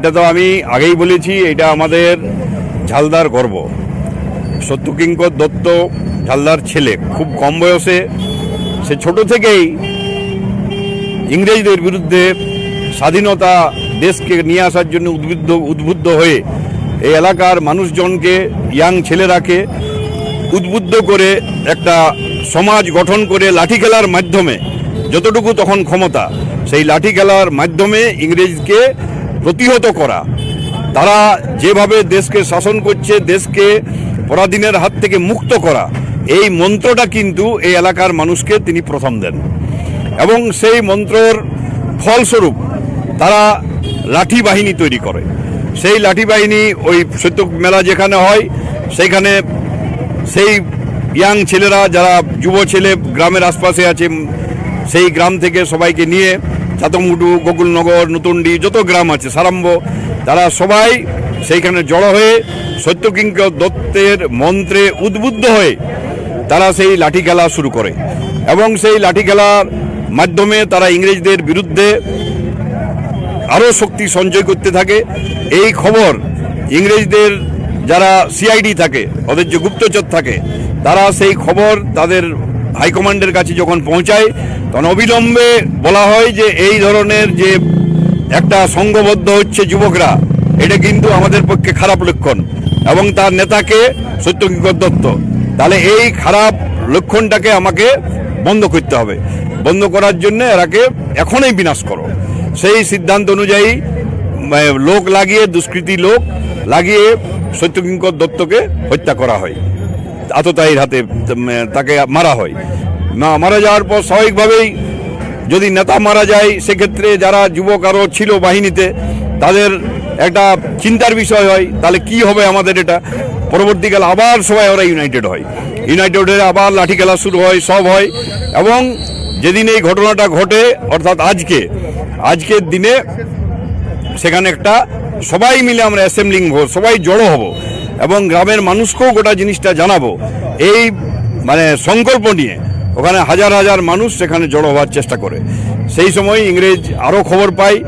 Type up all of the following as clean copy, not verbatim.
এটা তো আমি আগেই বলেছি, এটা আমাদের ঝালদার গর্ব। সত্যকিঙ্কর দত্ত ঝালদার ছেলে, খুব কম বয়সে সে ছোট থেকেই ইংরেজদের বিরুদ্ধে স্বাধীনতা দেশকে নিয়ে আসার জন্য উদ্বুদ্ধ হয়ে এই এলাকার মানুষজনকে, ইয়াং ছেলেরাকে উদ্বুদ্ধ করে একটা সমাজ গঠন করে লাঠি খেলার মাধ্যমে, যতটুকু তখন ক্ষমতা, সেই লাঠি খেলার মাধ্যমে ইংরেজকে প্রতিহত করা। তারা যেভাবে দেশকে শাসন করছে, দেশকে পরাধীনের হাত থেকে মুক্ত করা, এই মন্ত্রটা কিন্তু এই এলাকার মানুষকে তিনি প্রথম দেন। এবং সেই মন্ত্রর ফলস্বরূপ তারা লাঠি বাহিনী তৈরি করে। সেই লাঠি বাহিনী ওই সত্য মেলা যেখানে হয় সেইখানে সেই ইয়াং ছেলেরা, যারা যুব ছেলে গ্রামের আশপাশে আছে, সেই গ্রাম থেকে সবাইকে নিয়ে চাতমুটু, গোকুলনগর, নতুনডি, যত গ্রাম আছে, সারাম্ব, তারা সবাই সেইখানে জড়ো হয়ে সত্যকিঙ্কর দত্তের মন্ত্রে উদ্বুদ্ধ হয়ে তারা সেই লাঠি খেলা শুরু করে। এবং সেই লাঠি খেলার মাধ্যমে তারা ইংরেজদের বিরুদ্ধে আরও শক্তি সঞ্চয় করতে থাকে। এই খবর ইংরেজদের যারা সিআইডি থাকে, ওদের যে গুপ্তচর থাকে, তারা সেই খবর তাদের হাইকমান্ডের কাছে যখন পৌঁছায়, তখন অবিলম্বে বলা হয় যে এই ধরনের যে একটা সংঘবদ্ধ হচ্ছে যুবকরা, এটা কিন্তু আমাদের পক্ষে খারাপ লক্ষণ। এবং তার নেতাকে সত্যকিঙ্কর দত্ত, তাহলে এই খারাপ লক্ষণটাকে আমাকে বন্ধ করতে হবে। বন্ধ করার জন্য এরাকে এখনই বিনাশ করো। সেই সিদ্ধান্ত অনুযায়ী লোক লাগিয়ে, দুষ্কৃতী লোক লাগিয়ে সত্যকিঙ্কর দত্তকে হত্যা করা হয়। আততায়ীর হাতে তাকে মারা হয়। মারা যাওয়ার পর স্বাভাবিকভাবেই যদি নেতা মারা যায়, সেক্ষেত্রে যারা যুবক আরও ছিল বাহিনীতে, তাদের একটা চিন্তার বিষয় হয়, তাহলে কি হবে আমাদের এটা। পরবর্তীকালে আবার সবাই ওরা ইউনাইটেড হয়, ইউনাইটেড হয়ে আবার লাঠি খেলা শুরু হয়, সব হয়। এবং যেদিন এই ঘটনাটা ঘটে, অর্থাৎ আজকের দিনে সেখানে একটা সবাই মিলে আমরা অ্যাসেম্বলিং হব, সবাই জড়ো হব এবং গ্রামের মানুষকেও গোটা জিনিসটা জানাবো, এই মানে সংকল্প নিয়ে ওখানে হাজার হাজার মানুষ সেখানে জড়ো হওয়ার চেষ্টা করে। সেই সময় ইংরেজ আরও খবর পায়,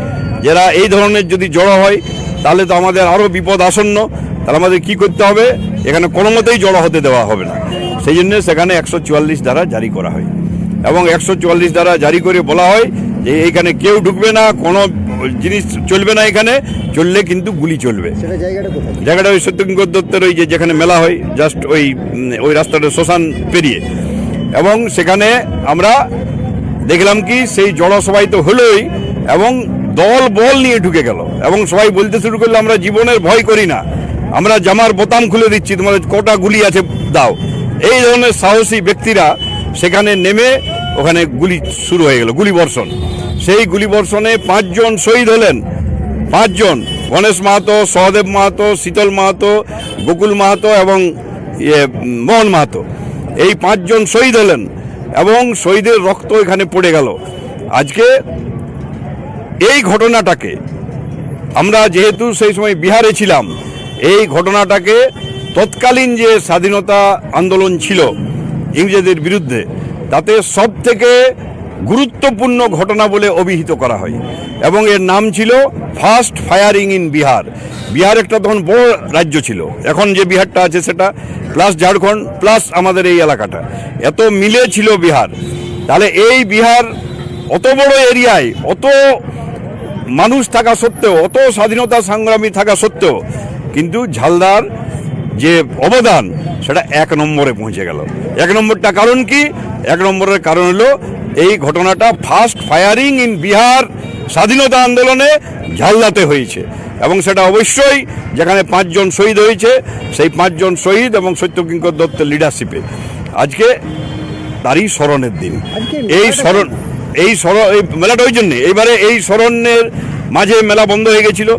যারা এই ধরনের যদি জড়ো হয় তাহলে তো আমাদের আরও বিপদ আসন্ন, তাহলে আমাদের কি করতে হবে, এখানে কোনো মতেই জড়ো হতে দেওয়া হবে না। সেই জন্য সেখানে 144 ধারা জারি করা হয় এবং 144 ধারা জারি করে বলা হয় যে এইখানে কেউ ঢুকবে না, কোনো জিনিস চলবে না, এখানে চললে কিন্তু গুলি চলবে। জায়গাটা ওই সত্যকিঙ্কর দত্তের ওই যেখানে মেলা হয়, জাস্ট ওই রাস্তাটা শ্মশান পেরিয়ে। এবং সেখানে আমরা দেখলাম কি সেই জনসভাই তো হলোই, এবং দল বল নিয়ে ঢুকে গেল এবং সবাই বলতে শুরু করলো, আমরা জীবনের ভয় করি না, আমরা জামার বোতাম খুলে দিচ্ছি, তোমাদের কটা গুলি আছে দাও। এই ধরনের সাহসী ব্যক্তিরা সেখানে নেমে ওখানে গুলি শুরু হয়ে গেল, গুলি বর্ষণ। সেই গুলি বর্ষণে 5 জন শহীদ হলেন। 5 জন, গণেশ মাহাতো, সহদেব মাহাতো, শীতল মাহাতো, গোকুল মাহাতো এবং মোহন মাহাতো, এই 5 জন শহীদ হলেন এবং শহীদের রক্ত এখানে পড়ে গেল। আজকে এই ঘটনাটাকে আমরা, যেহেতু সেই সময় বিহারে ছিলাম, এই ঘটনাটাকে তৎকালীন যে স্বাধীনতা আন্দোলন ছিল ইংরেজদের বিরুদ্ধে, তাতে সব থেকে গুরুত্বপূর্ণ ঘটনা বলে অভিহিত করা হয় এবং এর নাম ছিল first firing in Bihar. Bihar একটা তখন বড় রাজ্য ছিল, এখন যে বিহারটা আছে সেটা, প্লাস ঝাড়খণ্ড, প্লাস আমাদের এই এলাকাটা, এত মিলে ছিল বিহার। তাহলে এই বিহার অত বড় এরিয়ায়, অত মানুষ থাকা সত্ত্বেও, অত স্বাধীনতা সংগ্রামী থাকা সত্ত্বেও কিন্তু ঝালদার যে অবদান সেটা 1 নম্বরে পৌঁছে গেল। 1 নম্বরটা কারণ কি? 1 নম্বরের কারণ হলো এই ঘটনাটা ফার্স্ট ফায়ারিং ইন বিহার স্বাধীনতা আন্দোলনে ঝালদাতে হয়েছে এবং সেটা অবশ্যই যেখানে 5 জন শহীদ হয়েছে, সেই 5 জন শহীদ এবং সত্যকিঙ্কর দত্তের লিডারশিপে আজকে তারই স্মরণের দিন। এই মেলাটা ওই জন্যে, এইবারে এই স্মরণের মাঝে মেলা বন্ধ হয়ে গেছিল।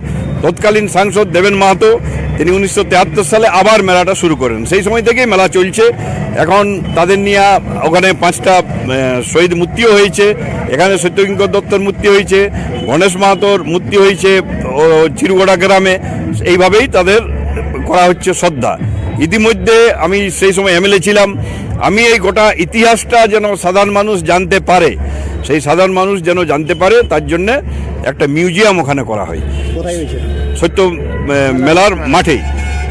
তৎকালীন সাংসদ দেবেন মাহাতো, তিনি 1973 সালে আবার মেলাটা শুরু করেন। সেই সময় থেকেই মেলা চলছে। এখন তাদের নিয়ে ওখানে 5টা শহীদ মূর্তিও হয়েছে, এখানে সত্যকিঙ্কর দত্তর মূর্তি হয়েছে, গণেশ মাহাতোর মূর্তি হয়েছে চিরুগড়া গ্রামে। এইভাবেই তাদের করা হচ্ছে শ্রদ্ধা। ইতিমধ্যে আমি সেই সময় এমএলএ ছিলাম, আমি এই গোটা ইতিহাসটা যেন সাধারণ মানুষ জানতে পারে, সেই সাধারণ মানুষ যেন জানতে পারে তার জন্যে একটা মিউজিয়াম ওখানে করা হয় কোথায় হয়েছে? সত্য মেলার মাঠেই।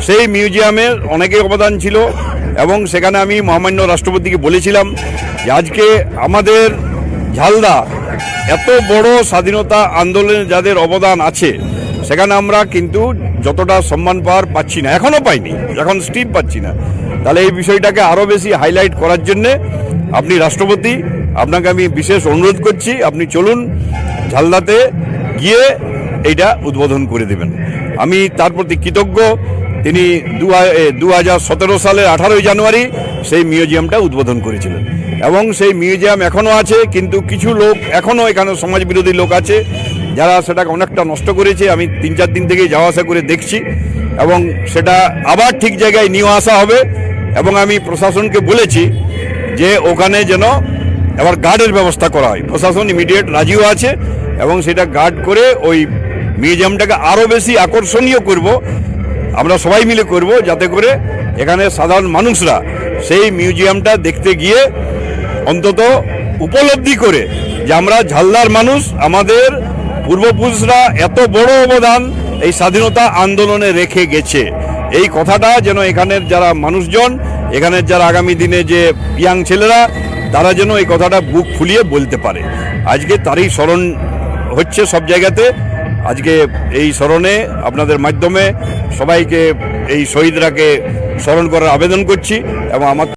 সেই মিউজিয়ামের অনেকের অবদান ছিল এবং সেখানে আমি মহামান্য রাষ্ট্রপতিকে বলেছিলাম যে আজকে আমাদের ঝালদা এত বড় স্বাধীনতা আন্দোলনে যাদের অবদান আছে সেখানে আমরা কিন্তু যতটা সম্মান পাওয়ার পাচ্ছি না, এখনও পাইনি, এখন স্টিল পাচ্ছি না। তাহলে এই বিষয়টাকে আরও বেশি হাইলাইট করার জন্যে আপনি রাষ্ট্রপতি, আপনাকে আমি বিশেষ অনুরোধ করছি, আপনি চলুন ঝালদাতে গিয়ে এইটা উদ্বোধন করে দেবেন। আমি তার প্রতি কৃতজ্ঞ। তিনি 2017 সালের 18 জানুয়ারি সেই মিউজিয়ামটা উদ্বোধন করেছিলেন এবং সেই মিউজিয়াম এখনও আছে, কিন্তু কিছু লোক এখনও এখানে সমাজ বিরোধী লোক আছে যারা সেটাকে অনেকটা নষ্ট করেছে। আমি 3-4 দিন থেকেই যাওয়া আসা করে দেখছি এবং সেটা আবার ঠিক জায়গায় নিয়ে আসা হবে এবং আমি প্রশাসনকে বলেছি যে ওখানে যেন এবার গার্ডের ব্যবস্থা করা হয়। প্রশাসন ইমিডিয়েট রাজিও আছে এবং সেটা গার্ড করে ওই মিউজিয়ামটাকে আরও বেশি আকর্ষণীয় করব, আমরা সবাই মিলে করব, যাতে করে এখানে সাধারণ মানুষরা সেই মিউজিয়ামটা দেখতে গিয়ে অন্তত উপলব্ধি করে যে আমরা ঝালদার মানুষ, আমাদের পূর্বপুরুষরা এত বড় অবদান এই স্বাধীনতা আন্দোলনে রেখে গেছে। এই কথাটা যেন এখানের যারা মানুষজন, এখানের যারা আগামী দিনে যে ইয়াং ছেলেরা, তারা যেন এই কথাটা বুক ফুলিয়ে বলতে পারে। আজকে তারই স্মরণ হচ্ছে সব জায়গাতে। আজকে এই স্মরণে আপনাদের মাধ্যমে সবাইকে এই শহীদরাকে স্মরণ করার আবেদন করছি এবং আমার